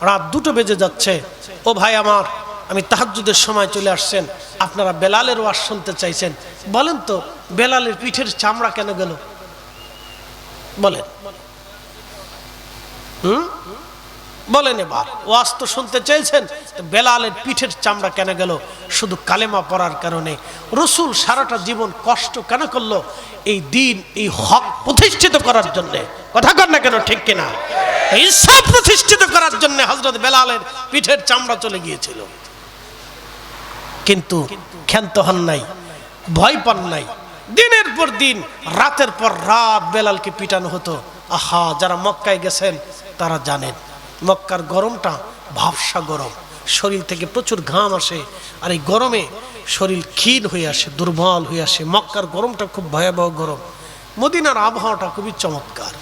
রাত 2টো বেজে যাচ্ছে। ও ভাই আমার, আমি তাহাজ্জুদের সময় চলে আসছেন, আপনারা বেলালের ওয়াজ শুনতে চাইছেন, বলেন তো বেলালের পিঠের চামড়া কেন গেল? বলেন, বলেন এবার। ওয়াজ তো শুনতে চাইছেন, বেলালের পিঠের চামড়া কেন গেল? শুধু কালেমা পড়ার কারণে। রসুল সারাটা জীবন কষ্ট কেন করলো? এই দিন, এই হক প্রতিষ্ঠিত করার জন্য। কথা কর না কেন, ঠিক কিনা? ইসলাম প্রতিষ্ঠিত করার জন্য হযরত বেলালের পিঠের চামড়া চলে গিয়েছিল। কিন্তু ক্ষান্ত হন নাই, ভয় পান নাই। দিনের পর দিন, রাতের পর রাত বেলালকে পিটানো হতো। আহা, যারা মক্কায় গেছেন তারা জানেন মক্কার গরমটা ভাবসা গরম, শরীর থেকে প্রচুর ঘাম আসে, আর এই গরমে শরীর ক্ষীণ হয়ে আসে, দুর্বল হয়ে আসে। মক্কার গরমটা খুব ভয়াবহ গরম। মদিনার আবহাওয়াটা খুবই চমৎকার।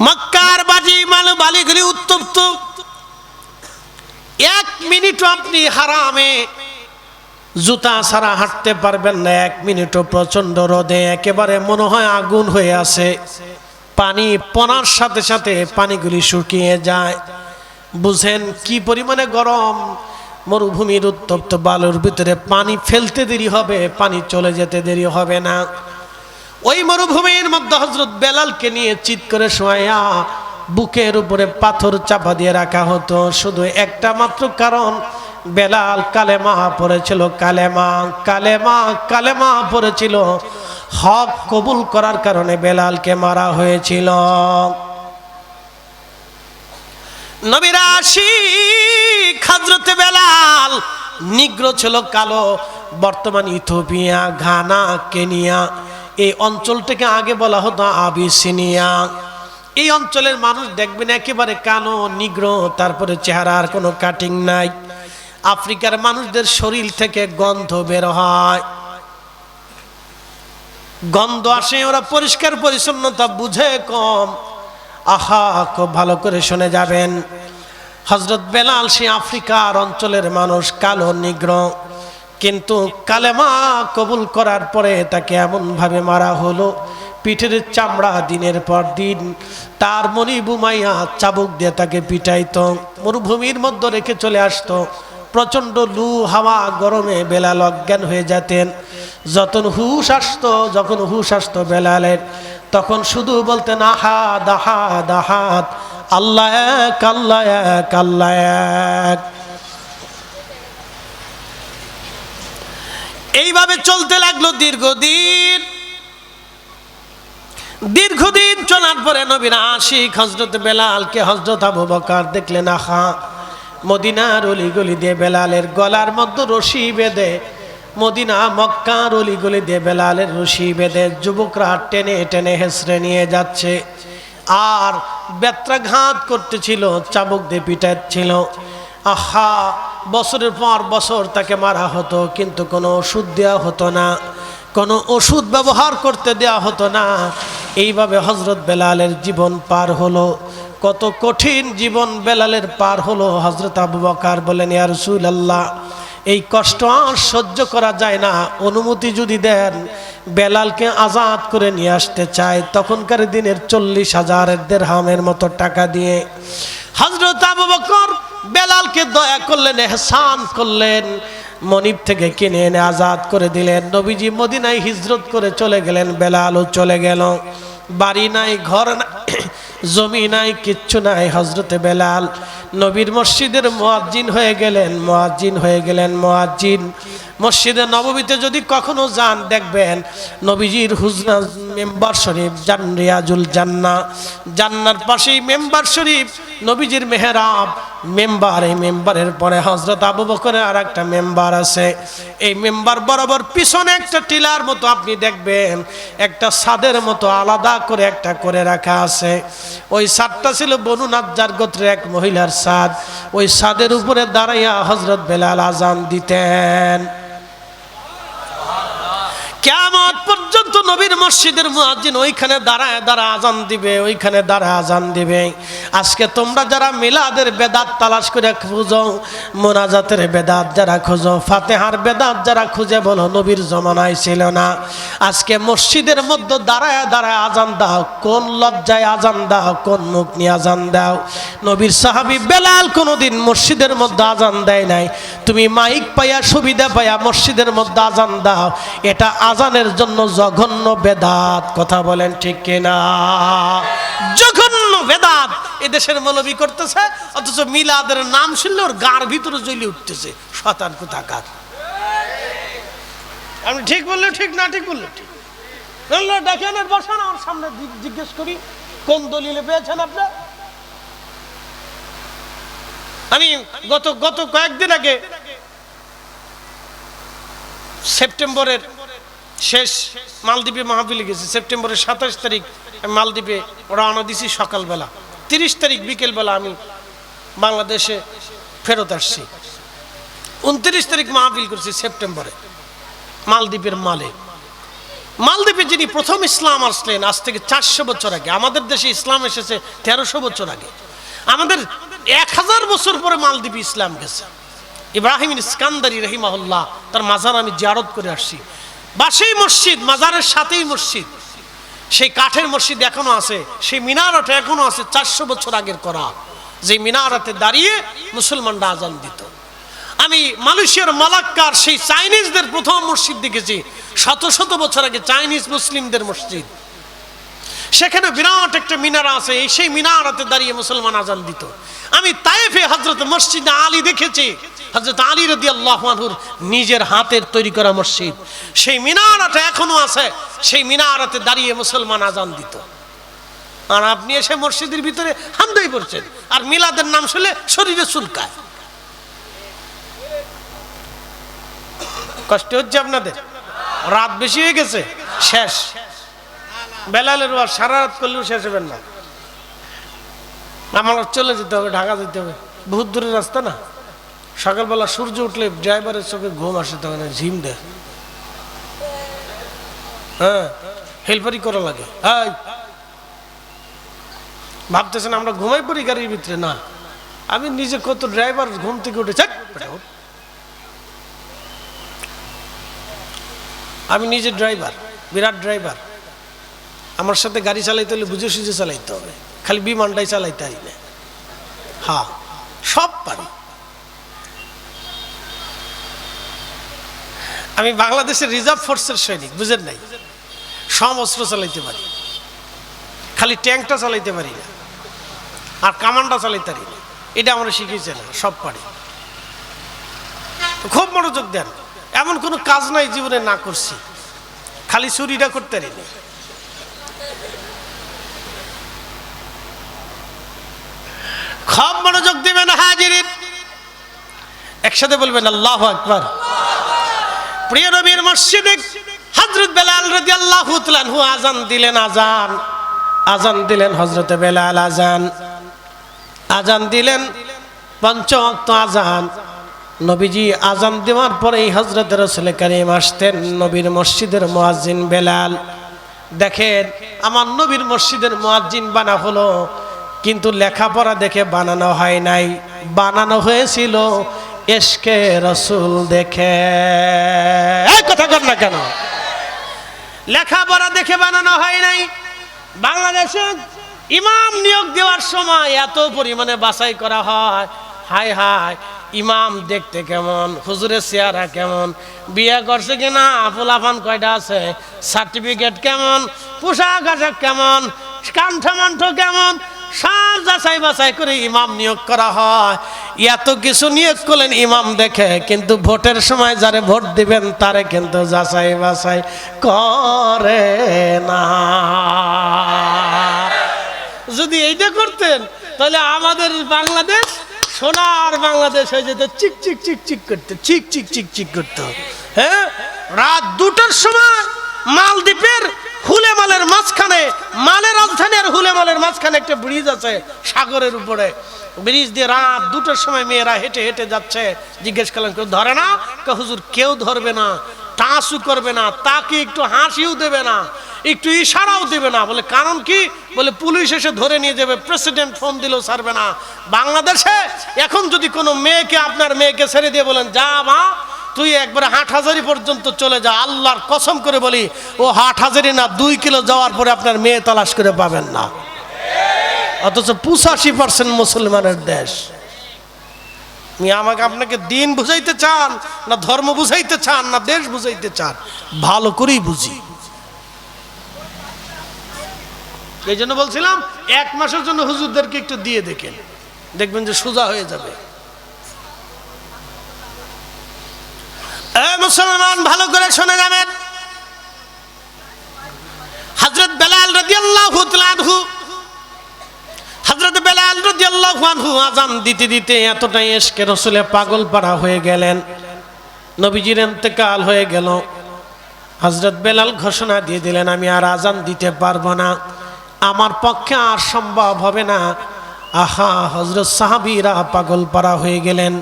মক্কার বাজি মালু বালিগুলি উত্তপ্ত, 1 মিনিটও আপনি হারামে জুতা ছাড়া হাঁটতে পারবেন না। 1 মিনিটও প্রচন্ড রোদে একেবারে মনে হয় আগুন হয়ে আছে। পানি পনার সাথে সাথে পানিগুলি শুকিয়ে যায়। বুঝেন কি পরিমাণে গরম। মরুভূমির উত্তপ্ত বালুর ভিতরে পানি ফেলতে দেরি হবে, পানি চলে যেতে দেরি হবে না। ওই মরুভূমির মধ্যে হযরত বেলালকে নিয়ে চিৎ করে শোয়া, বুকের উপরে পাথর চাপা দিয়ে রাখা হতো। শুধু একটা মাত্র কারণ, বেলাল কালেমা পড়েছিল। কালেমা কালেমা কালেমা পড়েছিল। হক কবুল করার কারণে বেলালকে মারা হয়েছিল। নবীর আশিক হযরত বেলাল নিগ্র ছিল, কালো। বর্তমান ইথিওপিয়া, ঘানা, কেনিয়া এই অঞ্চলটাকে আগে বলা হতো আবিসিনিয়া। এই অঞ্চলের মানুষ দেখবেন একেবারে কালো, নিগ্র, তারপরে চেহারার কোনো কাটিং নাই। আফ্রিকার মানুষদের শরীর থেকে গন্ধ বের হয়, গন্ধ আসে, ওরা পরিষ্কার পরিচ্ছন্নতা বুঝে কম। আহা, খুব ভালো করে শুনে যাবেন। হযরত বেলাল সে আফ্রিকার অঞ্চলের মানুষ, কালো, নিগ্র, কিন্তু কালেমা কবুল করার পরে তাকে এমন ভাবে মারা হলো, পিঠের চামড়া দিনের পর দিন তার মনি বুমাইয়া চাবুক দিয়ে তাকে পিটাইতো, মরুভূমির মধ্যে রেখে চলে আসতো। প্রচন্ড লু হাওয়া, গরমে বেলাল অজ্ঞান হয়ে যেতেন। যখন হুশ আসতো বেলালের, তখন শুধু বলতেন আহাদ আহাদ আহাদ, আল্লাহ এক, আল্লাহ এক, আল্লাহ এক। এইভাবে চলতে লাগলো দীর্ঘদিন চলার পরে নবীর আশিক হযরত বেলালকে হযরত আবু বকর দেখলেন। আহা, মদিনার অলিগলি দিয়ে বেলালের গলার মধ্যে রশি বেঁধে, মদিনা মক্কার অলিগলি দিয়ে বেলালের রশি বেঁধে যুবকরা টেনে টেনে হেসড়ে নিয়ে যাচ্ছে। আর বেত্রাঘাত করতেছিল, চাবুক দিয়ে পিটাচ্ছিল। আহা, বছরের পর বছর তাকে মারা হতো, কিন্তু কোনো ওষুধ দেওয়া হতো না, কোনো ওষুধ ব্যবহার করতে দেওয়া হতো না। এইভাবে হযরত বেলালের জীবন পার হলো। কত কঠিন জীবন বেলালের পার হলো। হযরত আবু বকর বলেন, ইয়া রাসূলুল্লাহ, এই কষ্ট আর সহ্য করা যায় না, অনুমতি যদি দেন বেলালকে আজাদ করে নিয়ে আসতে চাই। তখনকার দিনের 40,000 দিরহামের মতো টাকা দিয়ে হযরত আবু বকর বেলালকে দয়া করলেন, ইহসান করলেন, মনিব থেকে কিনে এনে আজাদ করে দিলেন। নবীজি মদিনায় হিজরত করে চলে গেলেন, বেলালও চলে গেল। বাড়ি নাই, ঘর নাই, জমি নাই, কিচ্ছু নাই। হযরতে বেলাল নবীর মসজিদের মুয়াজ্জিন হয়ে গেলেন। মুয়াজ্জিন মসজিদে নববীতে যদি কখনো যান, দেখবেন নবীজির হুজরা মেম্বার শরীফ, রিয়াজুল জান্নাহ, জান্নার পাশেই মেম্বার শরীফ, নবীজির মেহরাব মেম্বার। এই মেম্বারের পরে হযরত আবু বকরের আর একটা মেম্বার আছে। এই মেম্বার বরাবর পিছনে একটা টিলার মতো আপনি দেখবেন, একটা ছাদের মতো আলাদা করে একটা করে রাখা আছে। ওই ছাদটা ছিল বনু নাজ্জার গোত্রের এক মহিলার ছাদ। ওই ছাদের উপরে দাঁড়াইয়া হযরত বেলাল আজান দিতেন। কিয়ামত পর্যন্ত নবীর মসজিদের মুয়াজ্জিন ওইখানে দাঁড়ায় দাঁড়ায় আজান দিবে, ওইখানে দাঁড়ায় আজান দিবে। আজকে তোমরা যারা মিলাদের বেদাত তালাশ করে খুঁজো, মোনাজাতের বেদাত যারা খুঁজো, ফাতেহার বেদাত যারা খুঁজে, বলো নবীর জমানায় ছিল না। আজকে মসজিদের মধ্যে দাঁড়ায় দাঁড়ায় আজান দাও, কোন লজ্জায় আজান দাও, কোন মুখ নিয়ে আজান দাও? নবীর সাহাবী বেলাল কোনোদিন মসজিদের মধ্যে আজান দেয় নাই। তুমি মাইক পাইয়া সুবিধা পাইয়া মসজিদের মধ্যে আজান দাও, এটা আজানের জন্য জঘন্য বেদাত। কথা বলেন ঠিক কিনা? জঘন্য বেদাত এদেশের মৌলবি করতেছে, অথচ মিলাদের নাম শুনলে ওর গার ভিতরে জ্বলে উঠতেছে। শয়তান কোথাকার। আমি ঠিক বললে ঠিক, না ঠিক বললে ঠিক। দেখেন বসান আমার সামনে, জিজ্ঞেস করি কোন দলিলে পেয়েছেন আপনার? আমি গত কয়েকদিন আগে সেপ্টেম্বরের শেষ মালদ্বীপে মাহফিলে গেছি। সেপ্টেম্বরের 27 তারিখ আমি মালদ্বীপে রওনা দিছি সকালবেলা, 30 তারিখ বিকেলবেলা আমি বাংলাদেশে ফেরত আসছি। 29 তারিখ মাহফিল করছি সেপ্টেম্বরে মালদ্বীপের মালদ্বীপে যিনি প্রথম ইসলাম আসলেন আজ থেকে 400 বছর আগে। আমাদের দেশে ইসলাম এসেছে 1300 বছর আগে। আমাদের 1000 বছর পরে মালদ্বীপে ইসলাম গেছে। ইব্রাহিম ইস্কান্দারি রহিমাহুল্লাহ, তার মাজার আমি জিয়ারত করে আসছি। বাসেই মসজিদ, মাজারের সাথেই মসজিদ। সেই কাঠের মসজিদ এখনো আছে, সেই মিনারটা এখনো আছে 400 বছর আগের করা। যে মিনারাতে দাঁড়িয়ে মুসলমানরা আজান দিত। আমি মালয়েশিয়ার মালাক্কার সেই চাইনিজদের প্রথম মসজিদ দেখেছি, শত শত বছর আগে চাইনিজ মুসলিমদের মসজিদ। সেখানে বিরাট একটা মিনারা আছে, সেই মিনারাতে দাঁড়িয়ে মুসলমান আজান দিত। আমি তায়েফে হযরত মসজিদ আলী দেখেছি, হযরত আলী রাদিয়াল্লাহু আনহুর নিজের হাতের তৈরি করা মসজিদ। সেই মিনারাটা এখনো আছে, সেই মিনারাতে দাঁড়িয়ে মুসলমান আজান দিত। আর আপনি এসে মসজিদের ভিতরে হামদাই পড়ছেন, আর মিলাদের নাম শুনলে শরীরে চুলকায়। কষ্ট হচ্ছে আপনাদের? রাত বেশি হয়ে গেছে, শেষ। বেলালের ওয়াজ সারা রাত করলেও শেষ হবেন না। আমার চলে যেতে হবে, ঢাকা যেতে হবে, বহুত দূরের রাস্তা না। সকালবেলা সূর্য উঠলে ড্রাইভারের চোখে ঘুম আসে, তখন ঝিম দেয়। হ্যাঁ, হেল্পারি করা লাগে। ভাবতেছেন আমরা ঘুমাই পড়ি গাড়ির ভিতরে? না, আমি নিজে কত ড্রাইভার ঘুম থেকে উঠে, আমি নিজে ড্রাইভার, বিরাট ড্রাইভার। আমার সাথে গাড়ি চালাইতে হলে বুঝে সুঝে চালাইতে হবে, খালি বিমানটাই চালাইতে হয় না। হ্যাঁ, সব পারি। আমি বাংলাদেশের রিজার্ভ ফোর্সের সৈনিক, বুঝেন নাই? সব অস্ত্র চালাইতে পারি, খালি ট্যাঙ্কটা চালাইতে পারি না, আর কামানটা চালাইতে পারি না। এটা আমরা শিখিয়েছে না, সব পারি। খুব মনোযোগ দেন। এমন কোনো কাজ নাই জীবনে না করছি, খালি চুরিটা করতে পারি না। খুব মনোযোগ দিবেন হাজিরিন, একসাথে বলবেন আল্লাহু আকবার। প্রিয় নবীর মসজিদে হযরত বেলাল রাদিয়াল্লাহু তাআলা আনহু আজান দিলেন। আজান দিলেন হযরত বেলাল, আজান দিলেন 5 ওয়াক্ত আজান। নবীজি আজান দেওয়ার পরেই হযরত রাসূল কারীম আসতেন। নবীর মসজিদের মুয়াজ্জিন বেলাল। দেখেন, আমার নবীর মসজিদের মুয়াজ্জিন বানা হলো, কিন্তু লেখাপড়া দেখে বানানো হয় নাই, বানানো হয়েছিল ইশকে রাসূল দেখে। এই কথা কর না কেন? লেখাপড়া দেখে বানানো হয় নাই। বাংলাদেশে ইমাম নিয়োগ দেওয়ার সময় এত পরিমাণে বাছাই করা হয়, হায় হায়, ইমাম দেখতে কেমন, হুজুরের চেহারা কেমন, বিয়ে করছে কিনা, পোলাপান কয়টা আছে, সার্টিফিকেট কেমন, পোশাক আশাক কেমন, কাণ্ঠ কেমন, সব যাচাই বাছাই করে ইমাম নিয়োগ করা হয়। এত কিছু নিয়োগ করলেন ইমাম দেখে, কিন্তু ভোটের সময় যারে ভোট দিবেন তারে কিন্তু যাচাই বাছাই করে না। যদি এইটা করতেন তাহলে আমাদের বাংলাদেশ সোনার বাংলাদেশ হয়ে যেত। চিক চিক চিক চিক করতে, চিক চিক চিক চিক করতে। হ্যাঁ, রাত 2টার সময় মালদ্বীপের হুলেমালের মাঝখানে, মালের রাজধানী আর হুলেমালের মাঝখানে একটা ব্রিজ আছে সাগরের উপরে। ব্রিজ দিয়ে রাত 2টার সময় মেয়েরা হেঁটে হেঁটে যাচ্ছে। জিজ্ঞেস করলেন কেউ ধরে না? হুজুর কেউ ধরবে না, টাচও করবে না, তাকে একটু হাসিও দেবে না, একটু ইশারাও দেবে না। বলে কারণ কি? বলে পুলিশ এসে ধরে নিয়ে যাবে, প্রেসিডেন্ট ফোন দিলেও ছাড়বে না। বাংলাদেশে এখন যদি কোনো মেয়েকে, আপনার মেয়েকে ছেড়ে দিয়ে বলেন যা মা তুই একবারে হাটহাজারি পর্যন্ত চলে যা, আল্লাহর কসম করে বলি ও হাটহাজারি না 2 কিলো যাওয়ার পরে আপনার মেয়ে তালাশ করে পাবেন না। অথচ 85% মুসলমানের দেশ। আমাকে আপনাকে দিন বুঝাইতে চান না ধর্ম বুঝাইতে চান না দেশ বুঝাইতে চান? ভালো করেই বুঝি। এই জন্য বলছিলাম 1 মাসের জন্য হুজুরদেরকে একটু দিয়ে দেখেন, দেখবেন যে সোজা হয়ে যাবে। মুসলমান ভালো করে শুনে যাবেন। হযরত বেলাল রাদিয়াল্লাহু তাআলা আনহু, হযরত বেলাল রাদিয়াল্লাহু আনহু আযান দিতে দিতে এতটাই ইশকে রাসূলে পাগল পারা হয়ে গেলেন। নবীজির ইন্তেকাল হয়ে গেল। হযরত বেলাল ঘোষণা দিয়ে দিলেন আমি আর আযান দিতে পারবো না, আমার পক্ষে আর সম্ভব হবে না। আহা, হযরত সাহাবীরা পাগল পারা হয়ে গেলেন।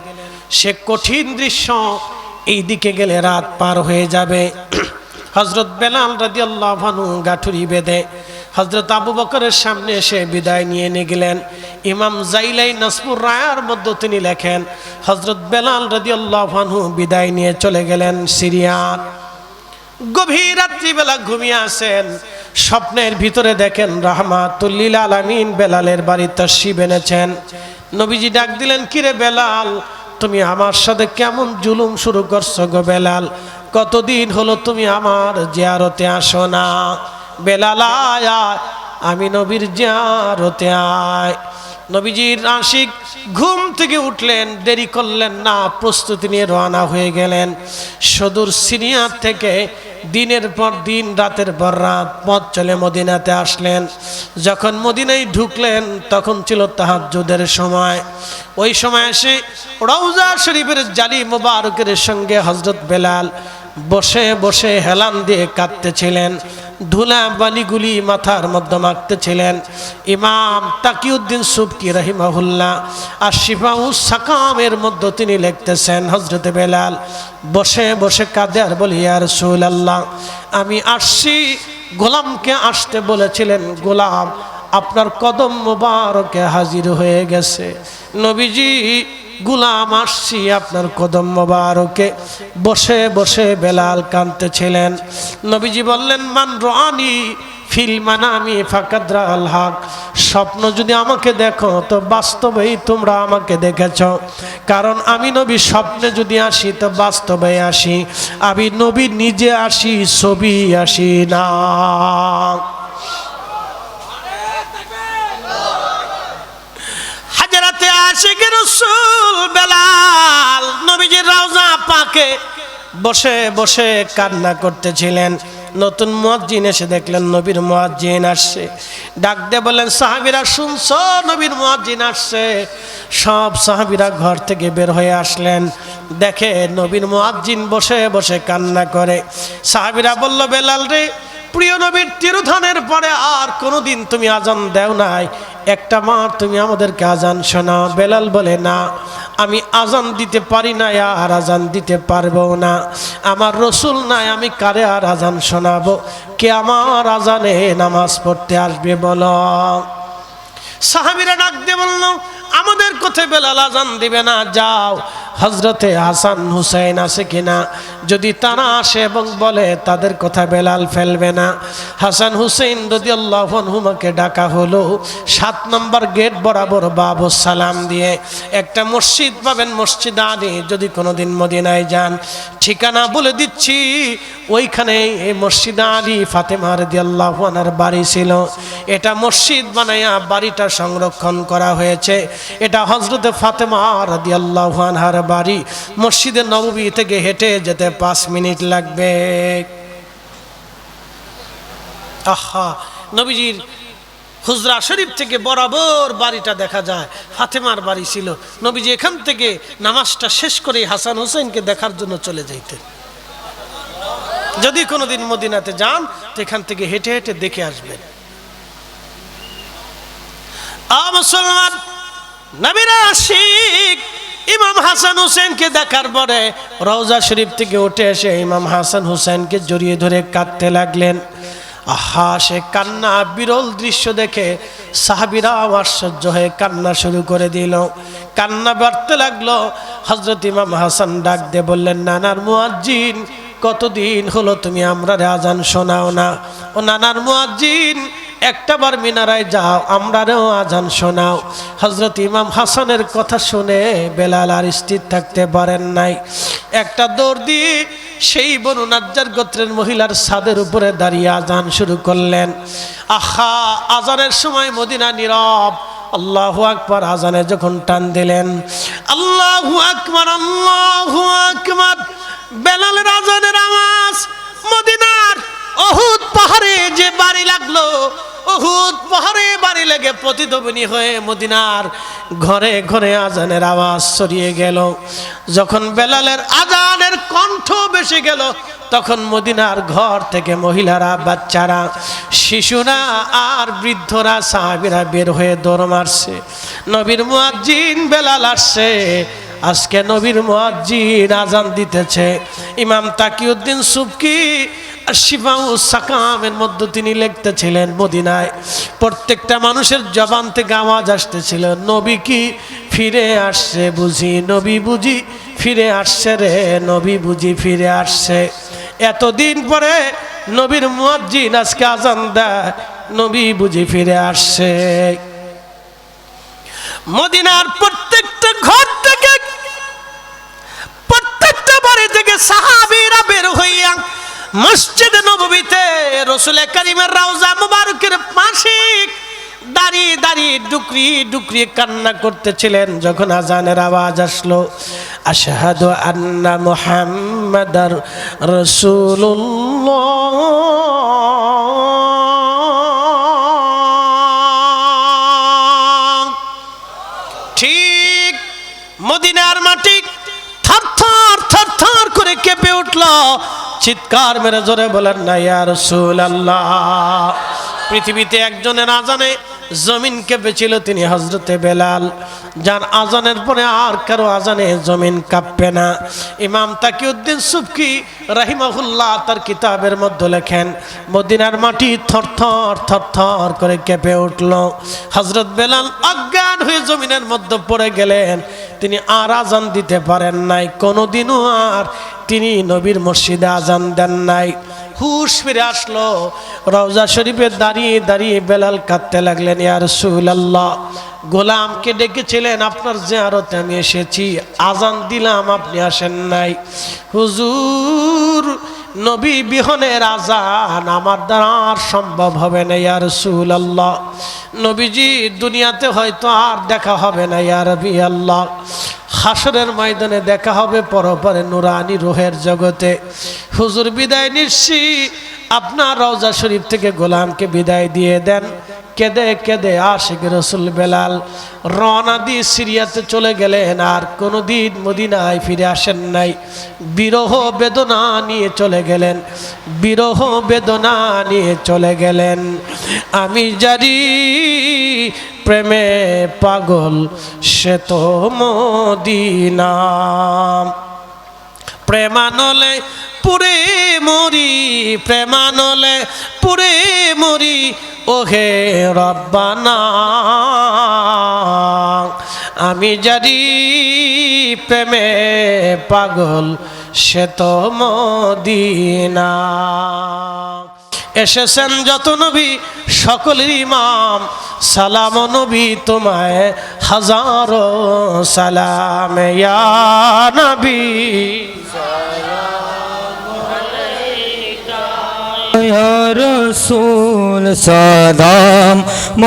সে কঠিন দৃশ্য, এই দিকে গেলে রাত পার হয়ে যাবে। হযরত বেলাল রাদিয়াল্লাহু আনহু গাঠুরি বেঁধে হযরত আবু বকরের সামনে এসে বিদায় নিয়ে গেলেন। ইমাম জাইলাই নাসবুর রায়ার মধ্যে তিনি লেখেন হযরত বেলাল রাদিয়াল্লাহু আনহু বিদায় নিয়ে চলে গেলেন সিরিয়ার। গভীর রাত্রিবেলা ঘুমিয়ে আসেন, স্বপ্নের ভিতরে দেখেন রাহমাতুল লিল আলামিন বেলালের বাড়িতে তাশরিফ এনেছেন। নবীজি ডাক দিলেন কিরে বেলাল, তুমি আমার সাথে কেমন জুলুম শুরু করছো গো বেলাল? কতদিন হলো তুমি আমার জিয়ারতে আসো না? বেলাল আয়, আমি নবীর জিয়ারতে আয়। নবীজির আশিক ঘুম থেকে উঠলেন, দেরি করলেন না, প্রস্তুতি নিয়ে রওনা হয়ে গেলেন। সুদূর সিরিয়া থেকে দিনের পর দিন রাতের পর রাত পথ চলে মদিনাতে আসলেন। যখন মদিনায় ঢুকলেন তখন ছিল তাহাজ্জুদের সময়। ওই সময় এসে রওজা শরীফের জালি মোবারকের সঙ্গে হযরত বেলাল বসে বসে হেলান দিয়ে কাঁদতেছিলেন, ধুলা বালিগুলি মাথার মধ্যে মাখতেছিলেন। ইমাম তাকিউদ্দিন সুবকি রাহিমাহুল্লাহ আশিফাউস সাকামের মধ্যে তিনি লিখতেছেন হযরত বেলাল বসে বসে কাঁদে আর বলে ইয়া রাসূলুল্লাহ, আমি আসছি। গোলামকে আসতে বলেছিলেন, গোলাম আপনার কদম মোবারকে হাজির হয়ে গেছে। নবীজি গোলাম আসছি আপনার কদম মোবারকে। বসে বসে বেলাল কাঁদতেছিলেন। নবীজি বললেন মান রানি ফিল মানামি ফাকাদ রাআল হক, স্বপ্ন যদি আমাকে দেখো তো বাস্তবেই তোমরা আমাকে দেখেছ। কারণ আমি নবী স্বপ্নে যদি আসি তো বাস্তবে আসি, আমি নবী নিজে আসি, ছবি আসি না। হাজরাতে আশিক রাসূল বেলাল নবীজির রওজা পাকে বসে বসে কান্না করতেছিলেন। নতুন মুয়াজ্জিন এসে দেখলেন নবীর মুয়াজ্জিন আসছে। ডাক দিয়ে বললেন সাহাবীরা শুনছো, নবীর মুয়াজ্জিন আসছে। সব সাহাবীরা ঘর থেকে বের হয়ে আসলেন, দেখে নবীর মুয়াজ্জিন বসে বসে কান্না করে। সাহাবীরা বলল বেলাল রে, প্রিয় নবীর তিরোধানের পরে আর কোনোদিন তুমি আজান দেও নাই, একটা মার তুমি আমাদেরকে আজান শোনাও। বেলাল বলে না, আমি আজান দিতে পারি না, আর আজান দিতে পারবো না। আমার রসুল নাই, আমি কারে আর আজান শোনাবো? কে আমার আজানে নামাজ পড়তে আসবে বলো? সাহাবীরা ডাক দিয়ে বলল আমাদের কোথায় বেলাল আজান দিবে না, যাও হযরতে হাসান হুসাইন আছে কিনা, যদি তারা আসে এবং বলে তাদের কথা বেলাল ফেলবে না। হাসান হুসাইন রাদিয়াল্লাহু আনহুমাকে ডাকা হলো। 7 নম্বর গেট বরাবর বাবু সালাম দিয়ে একটা মসজিদ পাবেন, মসজিদ আলী। যদি কোনোদিন মদিনায় যান, ঠিকানা বলে দিচ্ছি, ওইখানে এই মসজিদ আলী ফাতেমা রাদিয়াল্লাহু আনহার বাড়ি ছিল। এটা মসজিদ বানায়া বাড়িটা সংরক্ষণ করা হয়েছে। এটা হযরতে ফাতেমা রাদিয়াল্লাহু আনহার বাড়ি। মসজিদে নববী থেকে হেঁটে যেতে 5 মিনিট লাগবে। আহা, নবীজির হুজরা শরীফ থেকে বরাবর বাড়িটা দেখা যায়। ফাতেমার বাড়ি ছিল। নবীজি এখান থেকে নামাজটা শেষ করে হাসান হুসাইনকে দেখার জন্য চলে যাইতেন। যদি কোনোদিন মদিনাতে যান তো এখান থেকে হেঁটে হেঁটে দেখে আসবেন। মুসলমান, নবীর আশিক ইমাম হাসান হুসেনকে দেখার পরে রওজা শরীফ থেকে উঠে এসে ইমাম হাসান হুসেনকে জড়িয়ে ধরে কাঁদতে লাগলেন। আহা, সে কান্না বিরল দৃশ্য দেখে সাহাবীরাও আশ্চর্য হয়ে কান্না শুরু করে দিল। কান্না বাড়তে লাগলো। হযরত ইমাম হাসান ডাক দিয়ে বললেন, নানার মুয়াজ্জিন, কতদিন হলো তুমি আমরারে আজান শোনাও না? ও নানার মুয়াজ্জিন, একটাবার মিনারায় যাও, আমরারেও আজান শোনাও। হযরত ইমাম হাসানের কথা শুনে বেলাল আর স্থির থাকতে পারেন নাই। একটা দৌড় দিয়ে সেই বনু নাজ্জার গোত্রের মহিলার ছাদের উপরে দাঁড়িয়ে আজান শুরু করলেন। আহা, আজানের সময় মদিনা নীরব। আল্লাহু আকবার আজানে যখন টান দিলেন, আল্লাহু আকবার, আল্লাহু আকবার, বেলালের আজানের আওয়াজ মদিনার উহুদ পাহাড়ে যে বাড়ি লাগলো, উহুদ পাহাড়ে বাড়ি লেগে প্রতিধ্বনি হয়ে মদিনার ঘরে ঘরে আজানের আওয়াজ ছড়িয়ে গেল। যখন বেলালের আজানের কণ্ঠ বেশি গেল, তখন মদিনার ঘর থেকে মহিলারা, বাচ্চারা, শিশুরা আর বৃদ্ধরা, সাহাবীরা বের হয়ে দৌড় মারছে। নবীর মুয়াজ্জিন বেলাল আসছে, আজকে নবীর মুয়াজ্জিন আজান দিতেছে। ইমাম তাকিউদ্দিন সুবকি শিফাউস সাকামের মধ্যে তিনি লিখতেছিলেন, মদিনায় প্রত্যেকটা মানুষের জবান থেকে আওয়াজ আসতেছিল, নবী কি ফিরে আসছে বুঝি, নবী বুঝি ফিরে আসছে রে, নবী বুঝি ফিরে আসছে। এতদিন পরে নবীর মুয়াজ্জিন আজকে আজান দেয়, নবী বুঝি ফিরে আসছে। মদিনার প্রত্যেকটা ঘর থেকে, প্রত্যেকটা বাড়ি থেকে সাহাবীরা বের হইয়া মসজিদে নববীতে রাসূল কারীমের রওজা মুবারকের পাশে দাঁড়িয়ে দাঁড়িয়ে ডুকরি ডুকরি কান্না করতেছিলেন। যখন আজানের আওয়াজ আসলো, আশহাদু আন্না মুহাম্মাদার রাসূলুল্লাহ, ঠিক মদিনার মাটি থরথর থরথর করে কেঁপে উঠল। চিৎকার মেরে জোরে বলেন না, ইয়া রাসূলুল্লাহ। পৃথিবীতে একজনের আজানে জমিন কেঁপেছিল, তিনি হযরতে বেলাল। যার আজানের পরে আর কারো আজানে জমিন কাঁপবে না। ইমাম তাকিউদ্দিন সুবকি রাহিমাহুল্লাহ তার কিতাবের মধ্যে লেখেন, মদিনার মাটি থরথর থরথর করে কেঁপে উঠল। হযরত বেলাল অজ্ঞান হয়ে জমিনের মধ্যে পড়ে গেলেন। তিনি আর আজান দিতে পারেন নাই, কোনোদিনও আর তিনি নবীর মসজিদে আজান দেন নাই। হুশ ফিরে আসলো। রওজা শরীফে দাঁড়িয়ে দাঁড়িয়ে বেলাল কাঁদতে লাগলেন, ইয়া রাসূলুল্লাহ, গোলামকে ডেকেছিলেন, আপনার জিয়ারতে আমি এসেছি, আজান দিলাম, আপনি আসেন নাই। হুজুর, নবী বিহনের আজান আমার দ্বারা আর সম্ভব হবে না ইয়া রাসূলুল্লাহ। নবীজি দুনিয়াতে হয়তো আর দেখা হবে না ইয়া রাবি আল্লাহ। হাসরের ময়দানে দেখা হবে পরপরে নুরানি রূহের জগতে। হুজুর বিদায় নিচ্ছি, আপনার রওজা শরীফ থেকে গোলামকে বিদায় দিয়ে দেন। কেঁদে কেঁদে আশিক রাসূল বেলাল রওনা দিয়ে সিরিয়াতে চলে গেলেন, আর কোনোদিন মদিনায় ফিরে আসেন নাই। বিরহ বেদনা নিয়ে চলে গেলেন, বিরহ বেদনা নিয়ে চলে গেলেন। আমি জানি প্রেমে পাগল সে তো মদিনা, প্রেমানলে পুরে মরি, প্রেমানলে পুরে মরি, ওহে রব্বানা। আমি জানি প্রেমে পাগল সে তো মদিনা। এসেছেন যত নবী সকলের ইমাম, সালাম নবী তোমায় হাজারো সালাম, ইয়া নবী या रसूल सलाम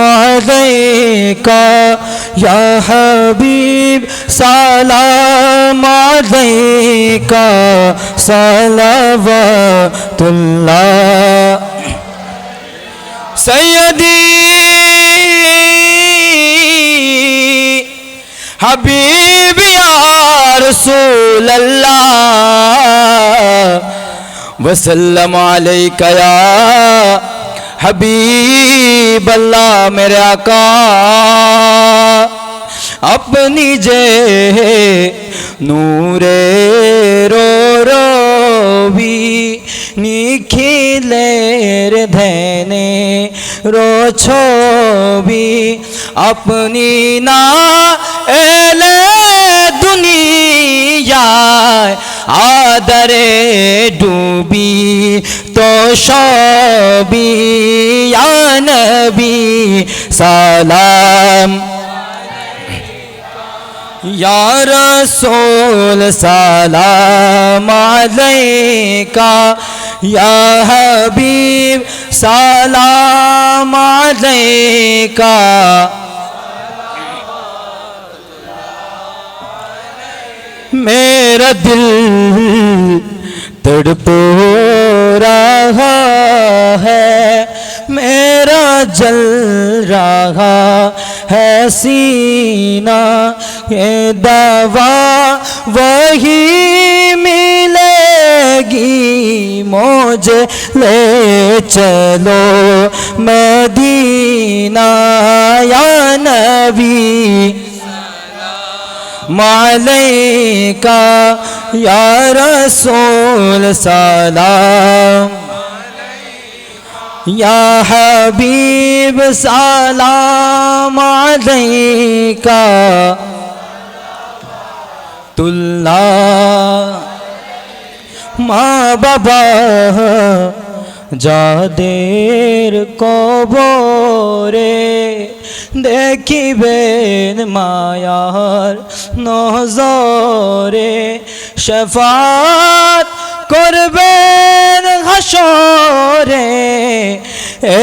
अलैका, या हबीब सलाम अलैका, सलावतुल्लाह सय्यदी हबीब या रसूल अल्लाह, वसल्लम अलैका या हबीब अल्लाह। मेरे आका, अपने আপনি যে নূরে রবি নিখিলের ধ্যানে ছবি আপনি না এলে দুনিয়ায় আদরে ডুবি তো সবই ইয়া নবী সালাম या रसूल सलाम अलैका या हबीब सलाम अलैका मेरा दिल तड़प रहा है मेरा जल रहा है सीना ये दवा वही मिलेगी मुझे ले चलो मदीना या नबी अलैका या रसूल सलाम या हबीब सलाम अलैका तुल्ला माँ बाबा যাদের কবরে দেখিবেন মায়ার নজরে শফাত করবেন হাসরে এ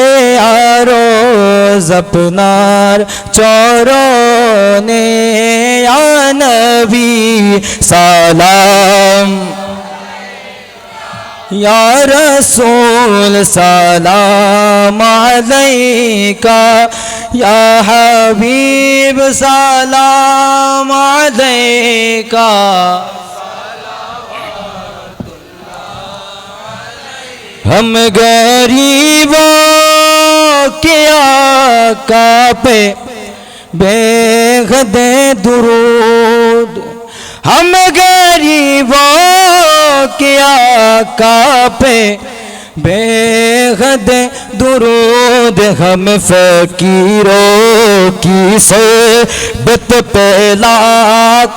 আরজ আপনার চরণে ইয়া নবী সালাম या रसूल सलाम अलैका या हबीब सलाम अलैका हम गरीबों के आका पे बेखदे दुरूद हम गरीबों के आका पे बेहद दुरूद हम फकीरों की सोबत पहला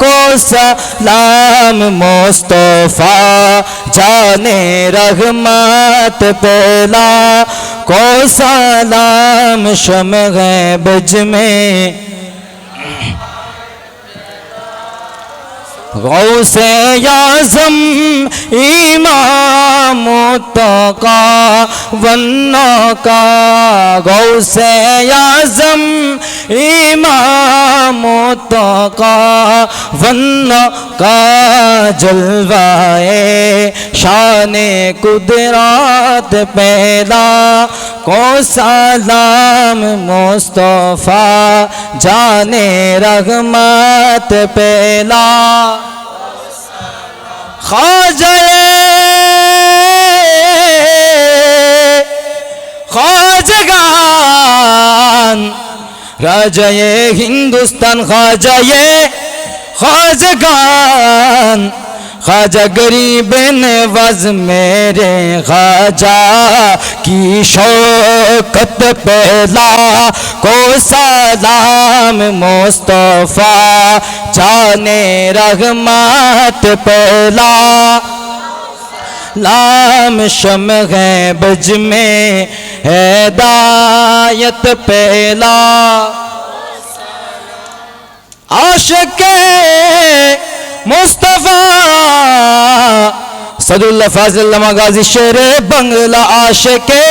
को सलाम मुस्तफा जाने रहमत पहला को सलाम शम्ह बज में गौसे आज़म इमाम मुत्तका वन्ना का गौसे आज़म इमाम मुत्तका वन्ना का जलवाए शान कुदरत पहला को सलाम मुस्तफा जाने रहमत पहला ख्वाजगान राजाए हिंदुस्तान ख्वाजगान ख्वाजा गरीब नवाज मेरे ख्वाजा की शौकत पहला को सलाम मुस्तफा जाने रहमत पहला लाम शम्ह बज में हिदायत पहला आशिक़े मुस्तफा सदुल्लाह फाजिल गाजी शेर बंगला आशिक़े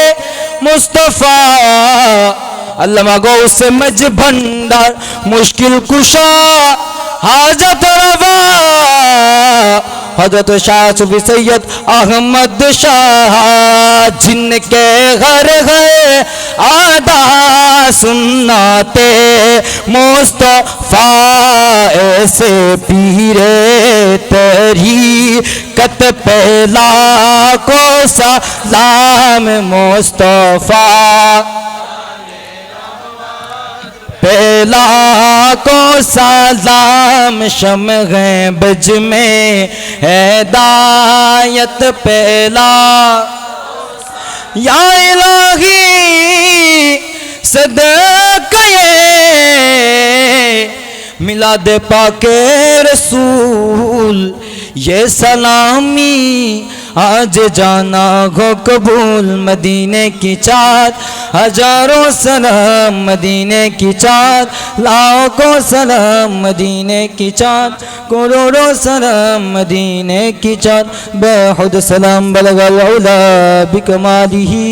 मुस्तफा अल्लामा गौस मज भंडार मुश्किल कुशा हाजत रवा हजरत शाह सूफी सैयद अहमद शाह जिनके घर है आदा सुन्नते मुस्तफा ऐसे पीरे तरीक़त पहला को सलाम मुस्तफा पहला को सलाम शम्ग़ बज में हिदायत पहला या इलाही सदक़े मिलाद पाके रसूल ये सलामी आज जाना गो कबूल मदीने की चाँद हजारों सलाम मदीने की चाँद लाखों सलाम मदीने की चाँद करोड़ों सलाम मदीने की चाँद बेहुद सलाम बलगल उला बिकमालिही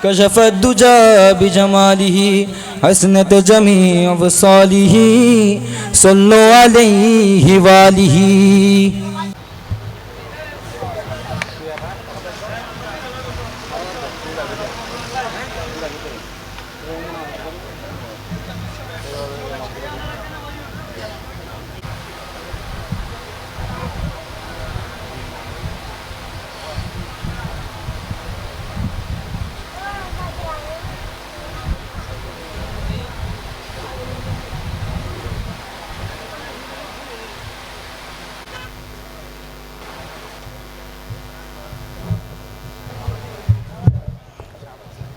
कशफ़ दुजा बिजमालिही हसनत जमी अवसालिही सल्लो अलैहि वालिही।